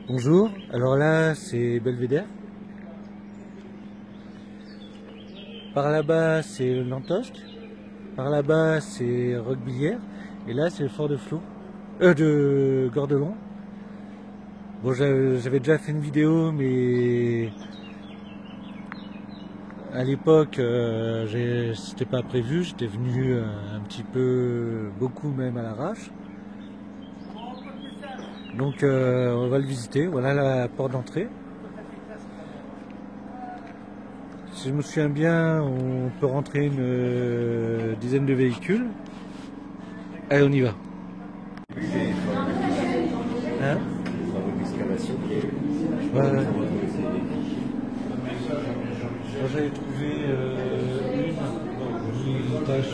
Bonjour, alors là c'est Belvédère. Par là-bas c'est Lantosque. Par là-bas c'est Roquebillière. Et là c'est le fort de Flot. De Gordelon. Bon, j'avais déjà fait une vidéo, mais à l'époque c'était pas prévu. J'étais venu un petit peu, beaucoup même à l'arrache. Donc on va le visiter. Voilà la porte d'entrée. Si je me souviens bien, on peut rentrer une dizaine de véhicules. Allez, on y va. Hein? Ouais. J'avais trouvé une tâche.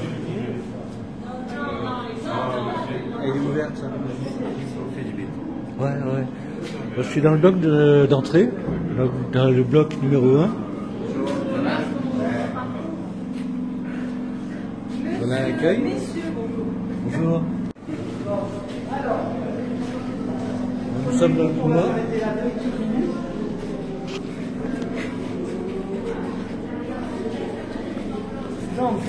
Elle est ouverte, ça. Ouais. Je suis dans le bloc d'entrée, dans le bloc numéro 1. Voilà l'accueil. Bonjour. Nous sommes dans le couloir. Donc,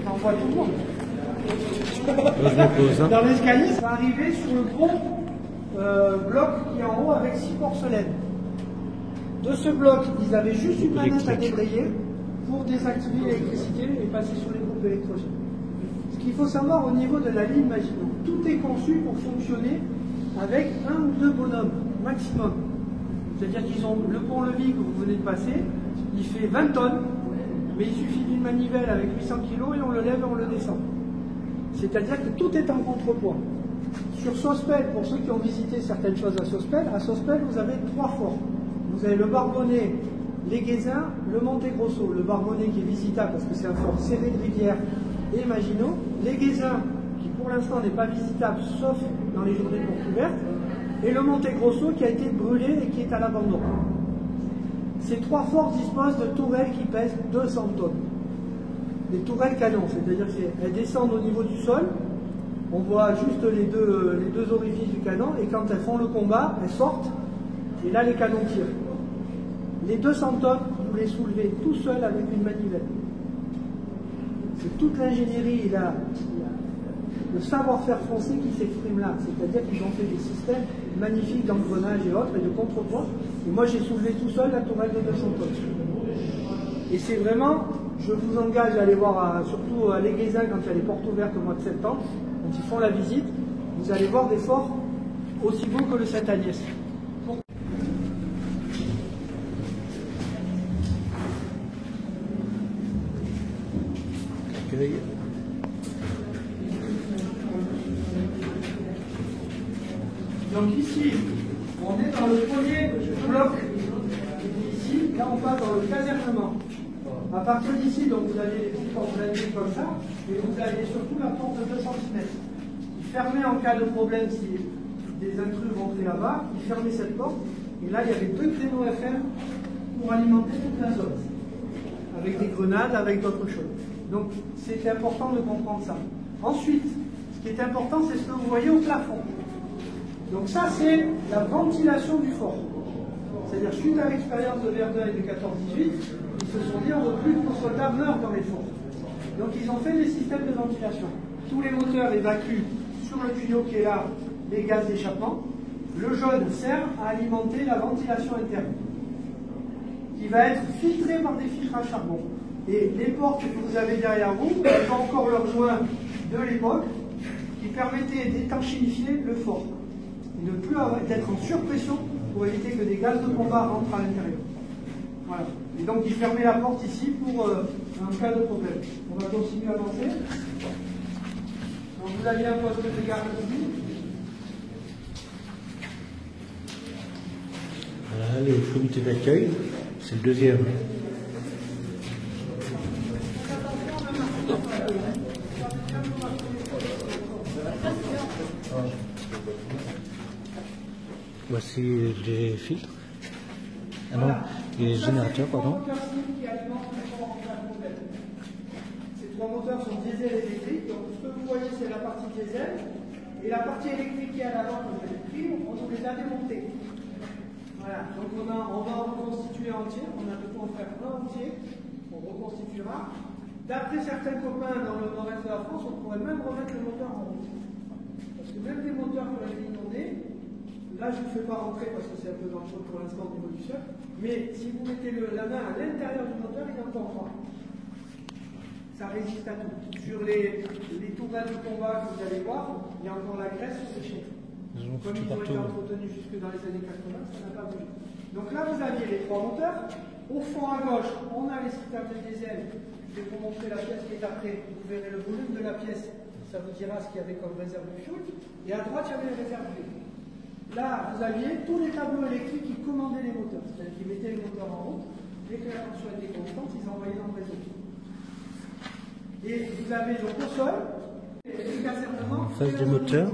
j'envoie tout le monde. Je me pose, hein. Dans l'escalier, ça va arriver sur le gros bloc qui est en haut avec 6 porcelaines. De ce bloc, ils avaient juste une manette à débrayer pour désactiver l'électricité et passer sur les groupes électrogènes. Ce qu'il faut savoir au niveau de la ligne Maginot, tout est conçu pour fonctionner avec 1 ou 2 bonhommes maximum. C'est-à-dire qu'ils ont le pont-levis que vous venez de passer, il fait 20 tonnes, mais il suffit d'une manivelle avec 800 kg et on le lève et on le descend. C'est-à-dire que tout est en contrepoids. Sur Sospel, pour ceux qui ont visité certaines choses à Sospel vous avez 3 forts. Vous avez le Barbonnet, les Guézins, le Montegrosso. Le Barbonnet qui est visitable parce que c'est un fort serré de rivière et Maginot. Les Guézins qui pour l'instant n'est pas visitable sauf dans les journées de porte ouverte. Et le Montegrosso qui a été brûlé et qui est à l'abandon. Ces 3 forts disposent de tourelles qui pèsent 200 tonnes. Des tourelles canon, c'est-à-dire qu'elles descendent au niveau du sol, on voit juste les deux orifices du canon, et quand elles font le combat, elles sortent, et là les canons tirent. Les 200 tonnes, vous les soulevez tout seul avec une manivelle. C'est toute l'ingénierie, le savoir-faire français qui s'exprime là, c'est-à-dire qu'ils ont fait des systèmes magnifiques d'engrenage et autres, et de contrepoids, et moi j'ai soulevé tout seul la tourelle de 200 tonnes. Et c'est vraiment, je vous engage à aller voir, surtout à l'Éguézin quand il y a les portes ouvertes au mois de septembre, quand ils font la visite, vous allez voir des forts aussi beaux que le Sainte-Agnès. Donc ici, on est dans le premier bloc. Ici, là on passe dans le casernement. À partir d'ici, donc vous avez les petites portes comme ça, et vous avez surtout la porte de 2 cm. Il fermait en cas de problème si des intrus rentraient là-bas, il fermait cette porte, et là il y avait 2 créneaux à faire pour alimenter toute la zone, avec des grenades, avec d'autres choses. Donc c'est important de comprendre ça. Ensuite, ce qui est important, c'est ce que vous voyez au plafond. Donc ça, c'est la ventilation du fort. C'est-à-dire, suite à l'expérience de Verdun et du 14-18, ils se sont dit, on ne veut plus que nos soldats meurent dans les forts. Donc ils ont fait des systèmes de ventilation. Tous les moteurs évacuent sur le tuyau qui est là les gaz d'échappement. Le jaune sert à alimenter la ventilation interne, qui va être filtrée par des filtres à charbon. Et les portes que vous avez derrière vous, elles ont encore leur joint de l'époque, qui permettait d'étanchéifier le fort. Et ne plus d'être en surpression pour éviter que des gaz de combat rentrent à l'intérieur. Voilà. Et donc il fermait la porte ici pour un cas de problème. On va continuer à avancer. Donc vous aviez un poste de garde ici. Voilà le comité d'accueil, c'est le deuxième. Voici les filtres. Ah non, les générateurs, pardon. Ces 3 moteurs sont diesel et électriques. Donc ce que vous voyez, c'est la partie diesel. Et la partie électrique qui est à l'avant, comme je l'ai pris, on les a démontés. Voilà, donc on va reconstituer entier, on a de quoi en faire un entier, on reconstituera. D'après certains copains dans le nord-est de la France, on pourrait même remettre le moteur en route. Parce que même des moteurs qui ont été inondés, là je ne vous fais pas rentrer parce que c'est un peu dangereux pour l'instant au niveau du sol, mais si vous mettez la main à l'intérieur du moteur, il est encore droit. Ça résiste à tout. Sur les tourelles de combat que vous allez voir, il y a encore la graisse sur les chaînes. Comme ils ont été entretenus jusque dans les années 80, ça n'a pas bougé. Donc là, vous aviez les trois moteurs. Au fond à gauche, on a les citernes de diesel. Je vais vous montrer la pièce qui est après. Vous verrez le volume de la pièce. Ça vous dira ce qu'il y avait comme réserve de fuel. Et à droite, il y avait les réserves d'huile. Là, vous aviez tous les tableaux électriques qui commandaient les moteurs. C'est-à-dire qu'ils mettaient les moteurs en route. Dès que la tension était constante, ils envoyaient dans le réseau. Et vous avez donc au sol, les casernements. En face des moteurs,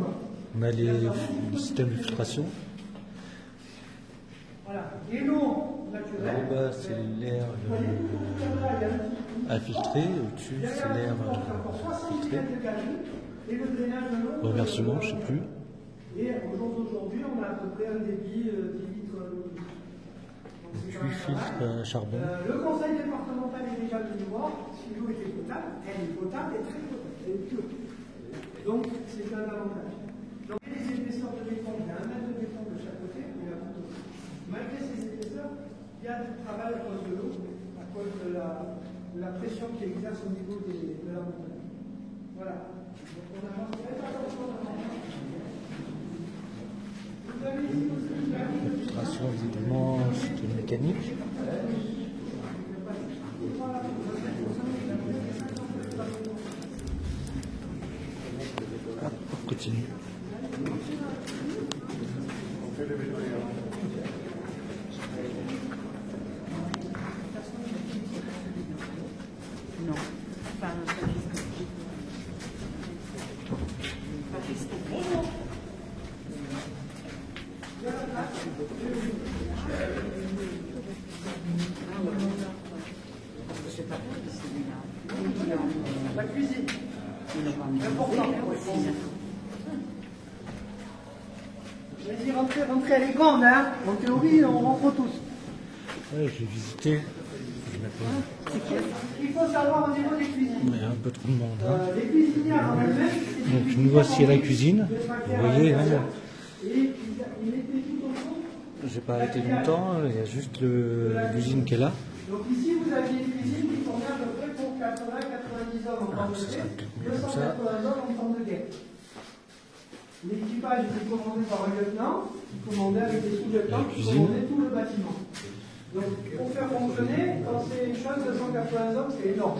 on a les systèmes de filtration. Voilà. Et l'eau naturelle. Là-bas, c'est l'air infiltré. Au-dessus, c'est l'air filtré. Reversement, je ne sais plus. Et aujourd'hui, on a à peu près un débit 10 litres. Et puis filtre à charbon. Le conseil départemental est déjà venu voir si l'eau était potable. Elle est potable et très potable. Elle est pure. Donc, c'est un avantage. Donc, les épaisseurs de béton, il y a 1 mètre de béton de chaque côté, et la photo. Malgré ces épaisseurs, il y a du travail à cause de l'eau, à cause de la pression qui exerce au niveau de la montagne. Voilà. Donc, on avance très attention à la La filtration, visiblement, c'est une mécanique. On continue. Non. Enfin, La cuisine. Important. Je vais dire, rentrer, elle est grande, hein. En théorie, on rentre tous. Ouais, j'ai visité. Il faut savoir au niveau des cuisines. Il y a un peu trop de monde. Hein. Les cuisinières en elles-mêmes. Donc nous voici à la cuisine. Vous voyez, hein, j'ai pas arrêté longtemps, il y a juste l'usine qui est là. Donc ici, vous aviez une cuisine qui tournait à peu près pour 80-90 hommes en temps de guerre, 280 hommes en temps de guerre. L'équipage était commandé par un lieutenant, qui commandait avec des sous-lieutenants qui commandaient tout le bâtiment. Donc pour faire fonctionner, quand c'est une chose de 180 hommes, c'est énorme.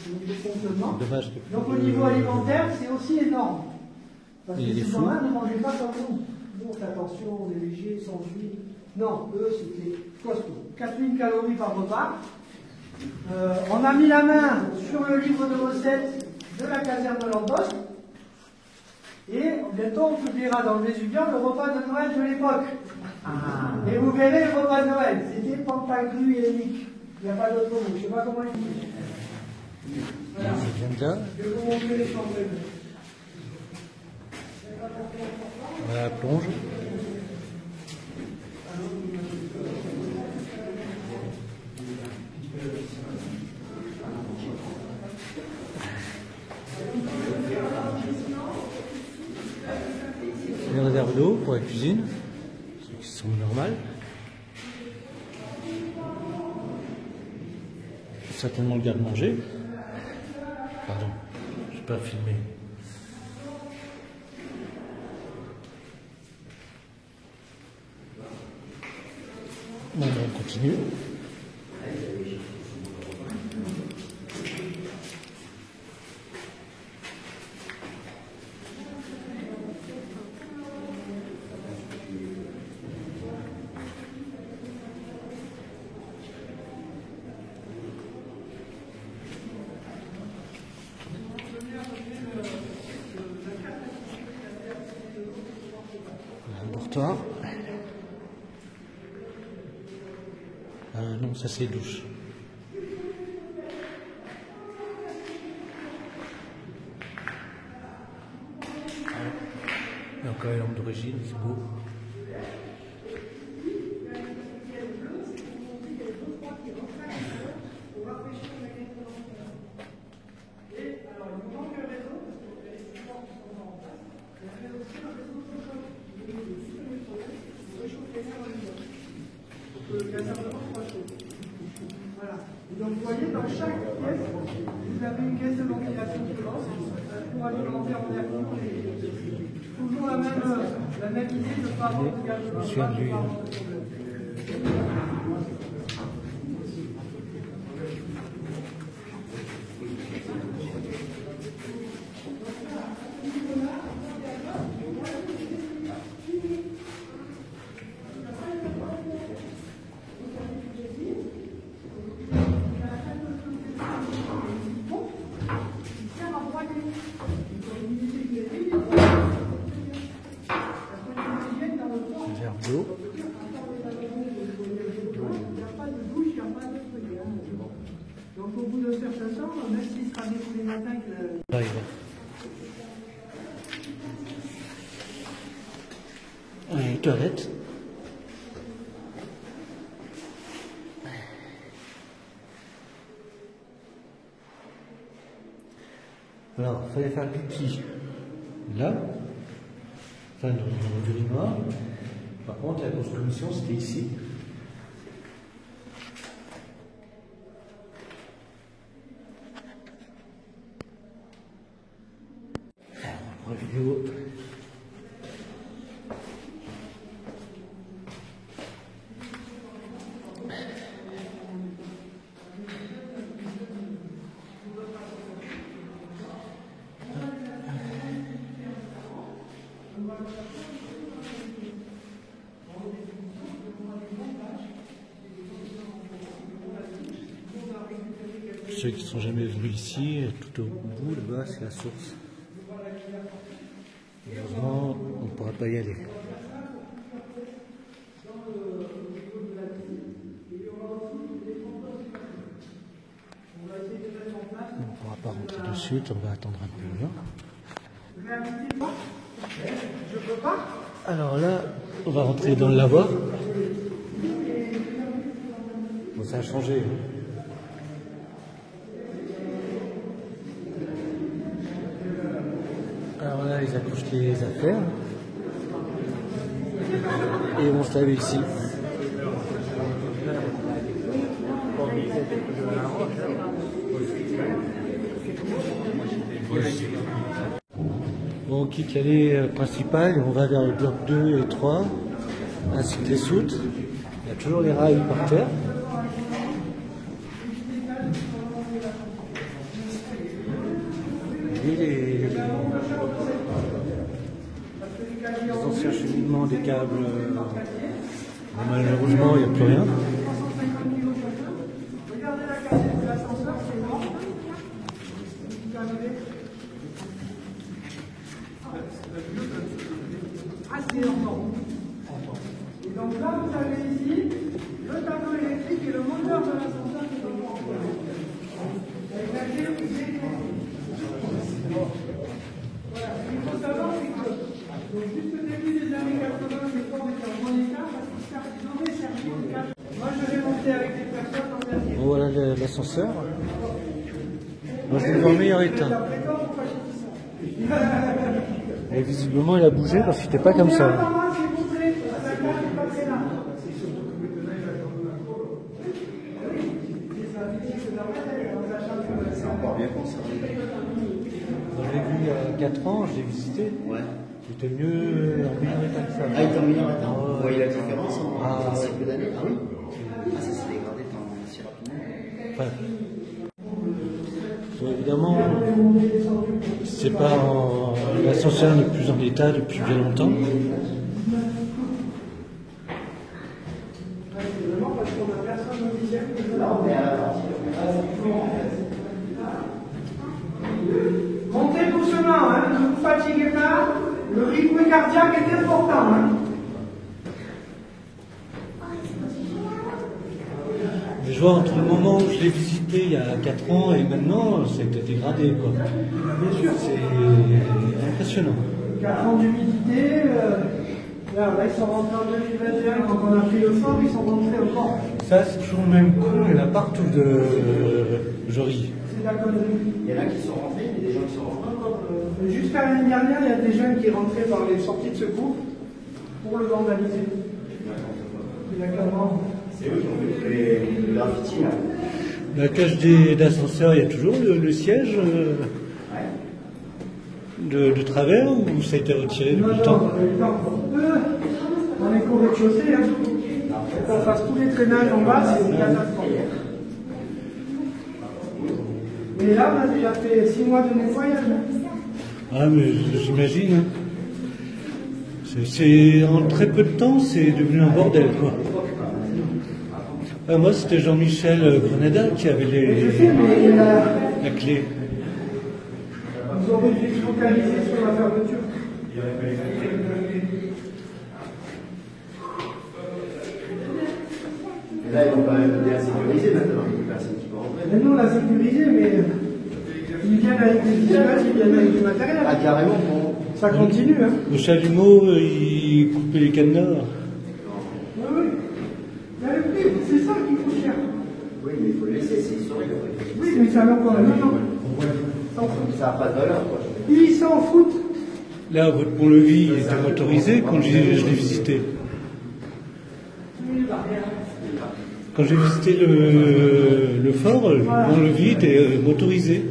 Au niveau de fonctionnement. Dommage que donc au niveau alimentaire, c'est aussi énorme. Parce que ces gens-là ne mangeaient pas comme nous. Nous, on fait attention, on est léger, sans huile. Non, eux, c'était costaud. 4000 calories par repas. On a mis la main sur le livre de recettes de la caserne de l'Emposte. Et bientôt, on publiera dans le Vésuvian le repas de Noël de l'époque. Et vous verrez le repas de Noël. C'était pantagru et hélique. Il n'y a pas d'autre mot. Je ne sais pas comment il dit. Voilà. Je vais vous montrer les chambres. Voilà la plonge. Les réserves d'eau pour la cuisine, ceux qui sont normales. Certainement le garde-manger. Pardon, je n'ai pas filmé. Bon, on continue. Laboratoire. Non, ça c'est douche. Et encore une lampe d'origine, c'est beau. il a simplement 3 choses. Voilà. Et donc vous voyez, dans chaque pièce, vous avez une caisse de ventilation qui lance pour alimenter en air pur toujours la même idée de ne pas avoir de gaz de problème. D'eau. Donc au bout d'un certain temps, même s'il sera né tous les matins, Toilette. Alors, il fallait faire pipi là, enfin dans l'urinoir. Par contre, la grosse commission, c'était ici. Alors, vidéo. Ceux qui ne sont jamais venus ici, tout au bout là-bas, c'est la source. Heureusement, on ne pourra pas y aller. On ne pourra pas rentrer de suite, on va attendre un peu. Je peux pas. Alors là, on va rentrer dans le lavoir. Bon, ça a changé. Alors là, ils accrochent les affaires. Et on se lave ici. Bon, on quitte l'allée principale et on va vers le bloc 2 et 3, ainsi que les soutes. Il y a toujours les rails par terre. Et les anciens cheminements des câbles, malheureusement il n'y a plus rien. Regardez la cassette de l'ascenseur, c'est énorme. Ah, c'est énorme. Et donc là, vous avez ici le tableau électrique et le moteur de l'ascenseur qui est en avec la clé électrique. Voilà. Ce qu'il faut savoir, c'est que donc, jusqu'au début des années 80, les ports étaient en bon état parce qu'ils auraient servi de cage. Moi, je vais monter avec des personnes en dernier. Bon, voilà l'ascenseur. Moi je l'ai vu en meilleur état. Et visiblement il a bougé parce qu'il n'était pas comme ça. Je l'ai vu il y a 4 ans, je l'ai visité. Ouais. Il était mieux en meilleur état que ça. Ah, il est en meilleur état. Vous voyez la différence en si peu d'années? Ah oui. Ah, ça s'est dégradé si rapidement. Enfin, évidemment, c'est pas l'ascenseur le plus en état depuis bien longtemps. Montez doucement, hein, ne vous fatiguez pas. Le rythme cardiaque est important. Hein. Je vois entre le moment où je l'ai visité il y a 4 ans et maintenant, c'était dégradé, quoi. Bien sûr. C'est impressionnant. 4 ans d'humidité. Là, ils sont rentrés en 2021, quand on a pris le fort, ils sont rentrés encore. Ça, c'est toujours le même coup, il y en a partout de Jory. C'est la connerie. Il y en a qui sont rentrés, mais des gens qui sont rentrés encore. Jusqu'à l'année dernière, il y a des jeunes qui rentraient par les sorties de secours pour le vandaliser. Il y a clairement. C'est eux qui ont fait les graffitis là. La cage d'ascenseur, il y a toujours le siège de travers ou ça a été retiré depuis le temps? On est qu'au rez-de-chaussée, hein. On fasse tous les traînages en bas, c'est une catastrophe. Mais là, on a déjà fait 6 mois de nettoyage. Ah, mais j'imagine. Hein. En très peu de temps, c'est devenu un bordel, quoi. Ah, moi, c'était Jean-Michel Grenada qui avait la clé. Vous aurez dû se focaliser sur la fermeture. Et là, ils vont quand même bien sécuriser maintenant, il y a personne qui va rentrer. Mais nous, on l'a sécurisé, mais ils viennent avec des visages, ils viennent avec du matériel. Ah, carrément, bon. Ça continue, hein. Le chalumeau, il coupait les cadenas. Oui, oui. Mais le prix, c'est ça qui coûte cher. Oui, mais il faut le laisser, c'est historique. Oui, mais ça va quand même. Non. Ça n'a pas de valeur, quoi. Ils s'en foutent. Là, votre pont-levis il était motorisé quand je l'ai visité. Quand j'ai visité le fort, le pont-levis était motorisé.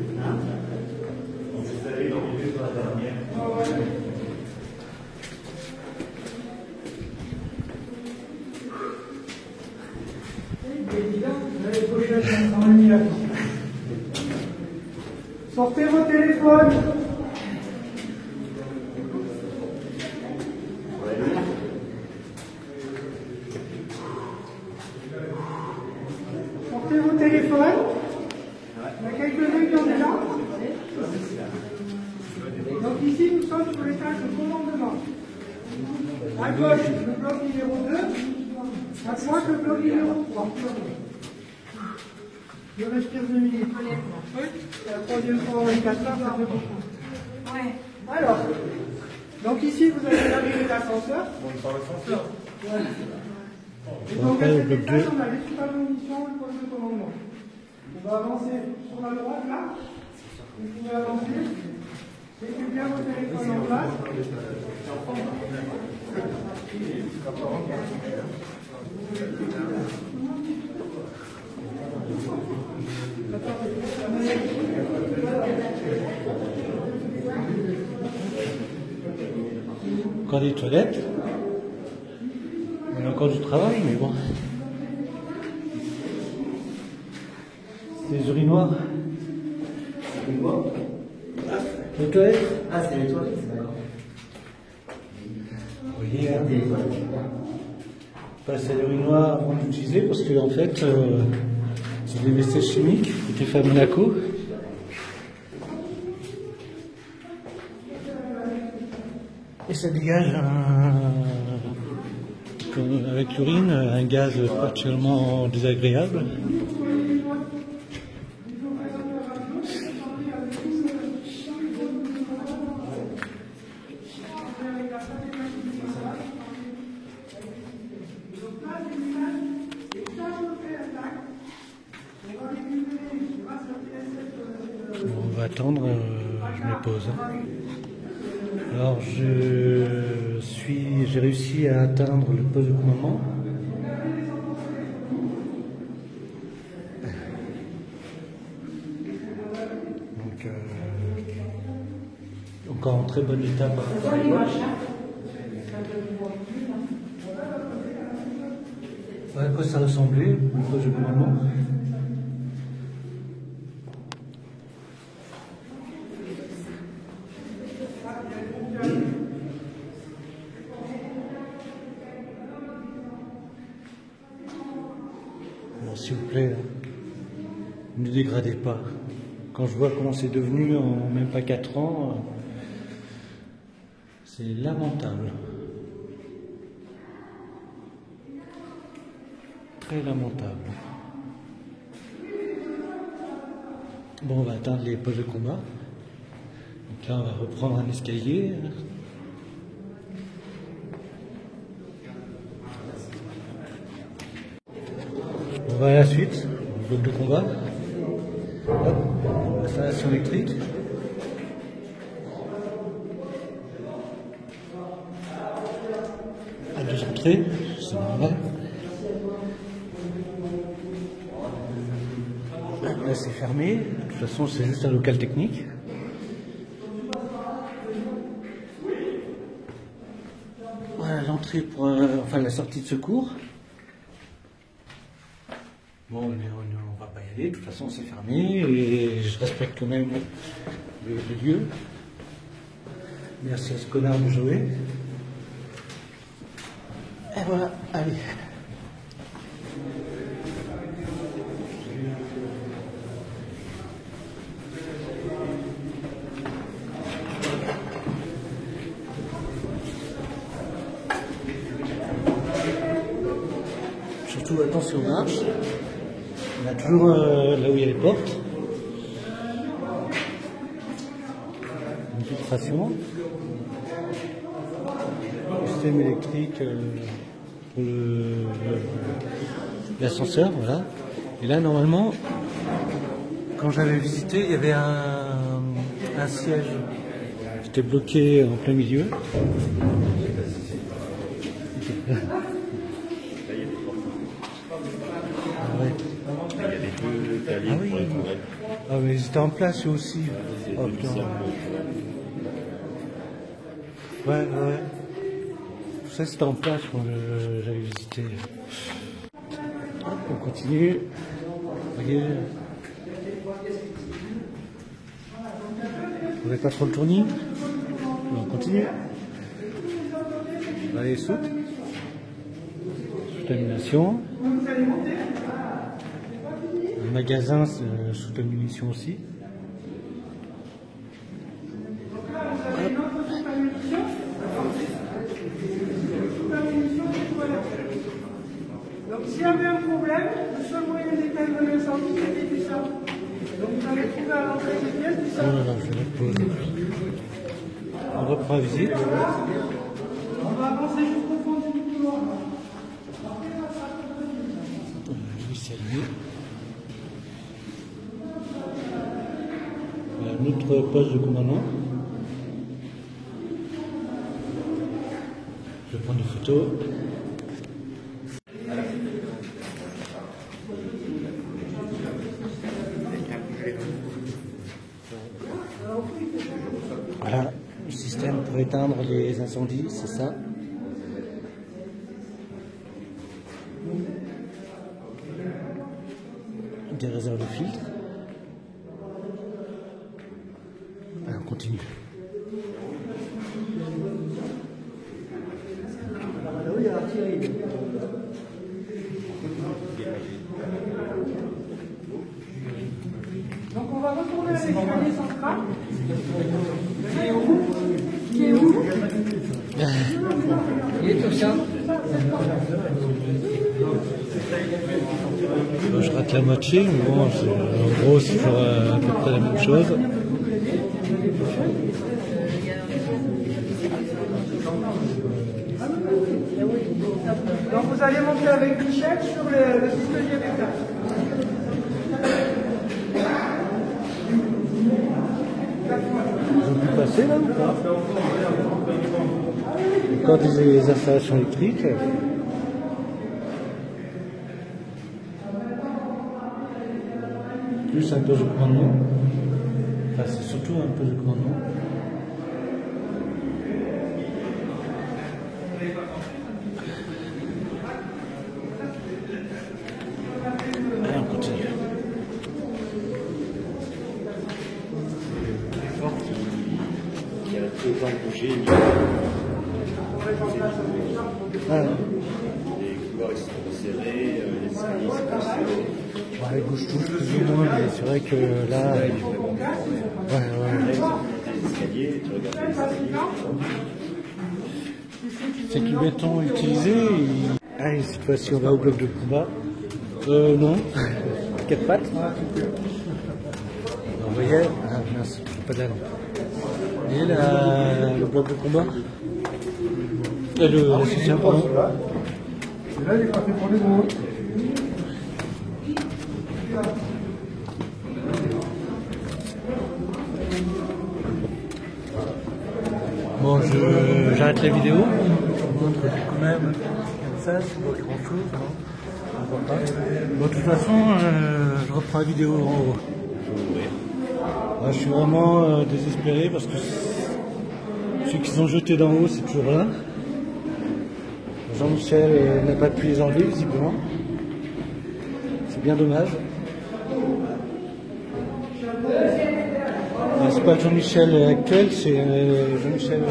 Sortez vos téléphones. Sortez vos téléphones. Il y a quelques-uns qui ont déjà. Donc ici, nous sommes sur l'étage de commandement. À gauche, le bloc numéro 2. À droite, le bloc numéro 3. Je respire 2 minutes. Oui. La troisième fois en 24 heures, ça fait beaucoup. Ouais. Alors, donc ici, vous avez l'arrivée d'ascenseur. Bon, il parle d'ascenseur. Ouais. Et donc, à cet étage, on a les munitions et le poste de commandement. On va avancer sur la droite, là. Vous pouvez avancer. Mettez bien vos téléphones en place. Encore des toilettes. Il y a encore du travail, mais bon. Des urinoirs. C'est quoi? Les toilettes. Ah, c'est les toilettes, d'accord. Vous voyez, hein, passe à l'urinoir avant d'utiliser parce que en fait, c'est des WC chimiques qui étaient faits à Monaco. Et ça dégage avec l'urine un gaz particulièrement désagréable. On va attendre, je me pose. Alors j'ai réussi à atteindre le poste de commandement. Donc encore en très bon état par rapport à l'époque. À quoi ça ressemblait, le poste de commandement. Bon, s'il vous plaît, ne dégradez pas. Quand je vois comment c'est devenu en même pas 4 ans, c'est lamentable. Très lamentable. Bon, on va atteindre les postes de combat. Donc là, on va reprendre un escalier. On va à la suite, bloc de combat. Hop, installation électrique. À 2 entrées, c'est normal. Là c'est fermé, de toute façon c'est juste un local technique. Voilà l'entrée pour enfin la sortie de secours. Bon, on va pas y aller, de toute façon c'est fermé et je respecte quand même le lieu. Merci à ce connard de jouer. Et voilà, allez. Surtout attention aux marches. On a toujours là où il y a les portes. Une filtration. Système électrique pour l'ascenseur, voilà. Et là normalement, quand j'avais visité, il y avait un siège qui était bloqué en plein milieu. Ah oui. Ah mais ils étaient en place eux aussi. Oh putain. Ouais. Tout ça c'était en place quand j'avais visité. On continue. Voyez. On n'avait pas trop le tournis. On continue. Allez, saute. Sous-animation. Un magasin sous munitions aussi. Donc s'il y avait un problème, le seul moyen d'éteindre l'incendie, c'était du sang. Donc vous allez trouver à l'entrée des pièces du sang. Oh là là, je vais la poser. On reprend la visite. On va avancer jusqu'au fond du couloir. Oui, c'est lui. Notre poste de commandant. Je vais prendre des photos. Voilà, le système pour éteindre les incendies, c'est ça. Des réserves de filtres. Allez, on continue. Donc on va retourner à l'escalier central. Qui est où? Il est tout ça. Je rate la moitié, mais bon, en gros c'est toujours à peu près la même chose. Donc vous allez monter avec Michel sur le 19e étage. Ils ont pu passer là ou pas? Encore des installations électriques. Plus un poste de commandement. Enfin, c'est surtout un poste de commandement. Allez, on continue. Qui a autant bougé. Ah. Les couloirs ils sont resserrés, les escaliers sont resserrés. Ouais, ils bougent tous plus ou moins, mais c'est vrai que là. Ouais. Ouais. Les escaliers, tu regardes les escaliers. C'est du béton utilisé. Allez, cette fois-ci on va au bloc de combat. Non. 4 pattes. Vous voyez, ah mince, pas de la lampe. Et là, le bloc de combat. Le soutien, pardon. Et là, il est parti pour les gros. Bon, j'arrête la vidéo. Je vous montre quand même comme ça, c'est pas grand chose. pourquoi pas. Bon, de toute façon, je reprends la vidéo en haut. Je suis vraiment désespéré parce que ceux qui sont jetés d'en haut, c'est toujours là. Jean-Michel n'a pas pu les enlever, visiblement. C'est bien dommage. C'est pas le Jean-Michel actuel, c'est Jean-Michel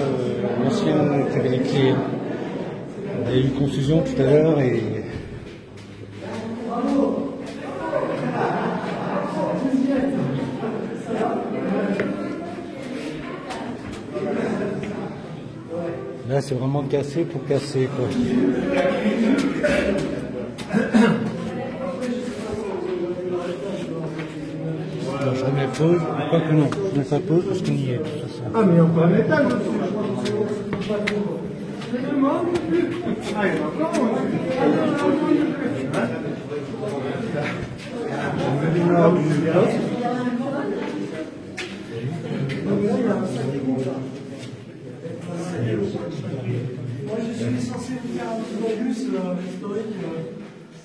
l'ancien qui avait les clés. Il y a eu confusion tout à l'heure et... Là, c'est vraiment cassé pour casser, quoi. Alors, je remets pause. Quoi que non, je mets pas pause parce qu'il y est, de toute façon. Ah, mais on peut mettre là, Moi, je suis censé vous faire un petit bonus historique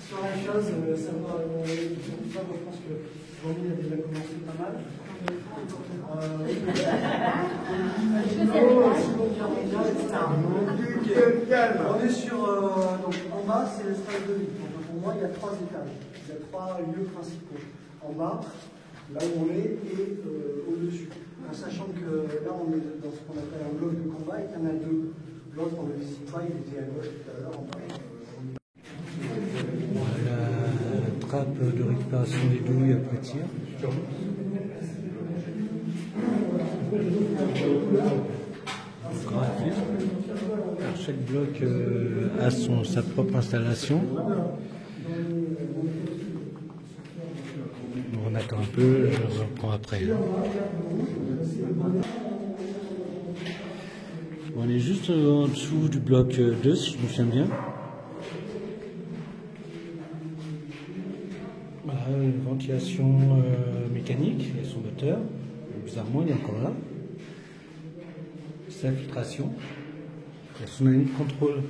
sur la chose, savoir tout ça. Moi, je pense que Jean-Mi a déjà commencé pas mal. On est sur. Donc, en bas, c'est l'espace de vie. Donc, pour moi, il y a 3 étages. Il y a 3 lieux principaux. En bas, là où on est, et au-dessus. En sachant que là, on est dans ce qu'on appelle un bloc de combat et qu'il y en a 2. L'autre, on ne le visite pas, il était à gauche tout à l'heure. La trappe de récupération des douilles après tir. Encore à faire. Alors, chaque bloc a sa propre installation. On attend un peu, je reprends après. On est juste en dessous du bloc 2, si je me souviens bien. Voilà, une ventilation mécanique et son moteur. Bizarrement, il est encore là. Sa filtration. Et son année de contrôle.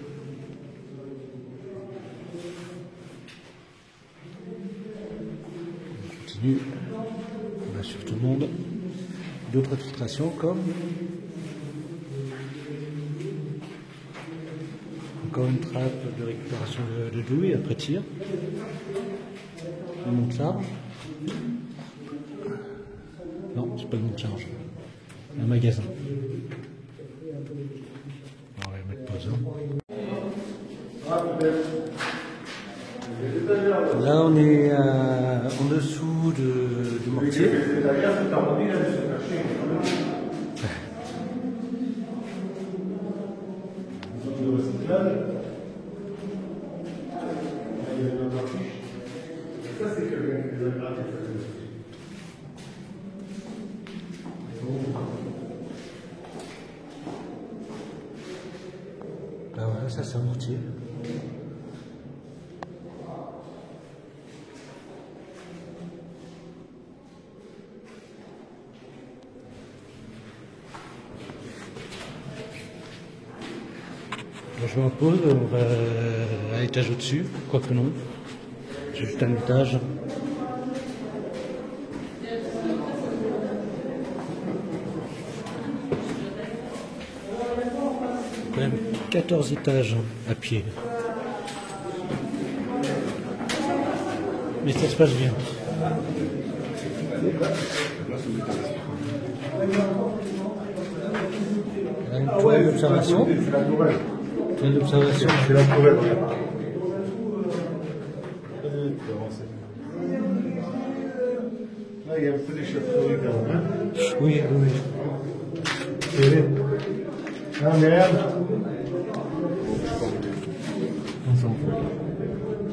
On continue. On va sur tout le monde. D'autres filtrations comme... Encore une trappe de récupération de douille après tir. Le monte charge. Non, c'est pas le monte charge. Un magasin. On va mettre pause. Là, on est en dessous du mortier. Ben voilà, ça c'est un mortier. Je vais en pause, on va à l'étage au-dessus, quoique non. C'est juste un étage. Quand même 14 étages à pied. Mais ça se passe bien. Là, une tour d'observation. L'observation. C'est la tourelle. Là, il y a un peu d'échauffourée quand même. Oui, oui. Ah merde.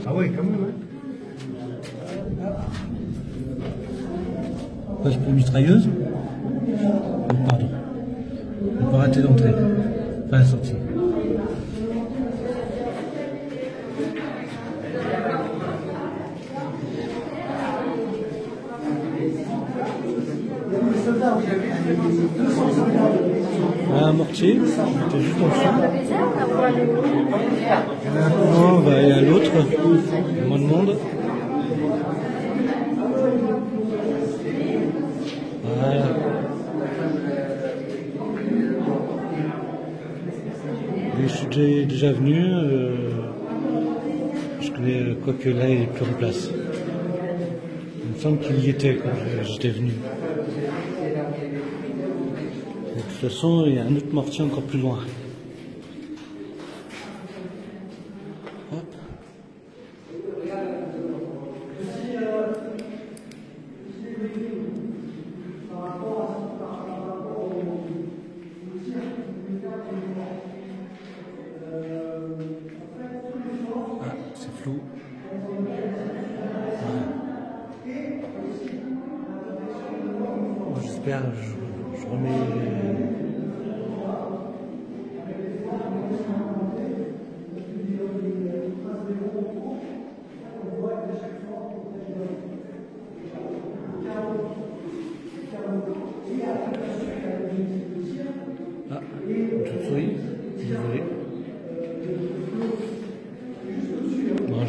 Ah oui, quand même. Poste pour mitrailleuse. Pardon. On peut rater l'entrée. Pas la sortie. Un mortier, c'était juste en dessous. On va aller à l'autre. quoi. Il y a moins de monde. Voilà. Mais je suis déjà venu. Je connais, quoique là il n'est plus en place. Il me semble qu'il y était quand j'étais venu. De toute façon, il y a un autre mortier encore plus loin. Hop. Ah, c'est flou. Bon, j'espère, je remets. Ah, je souris, désolé. Bon,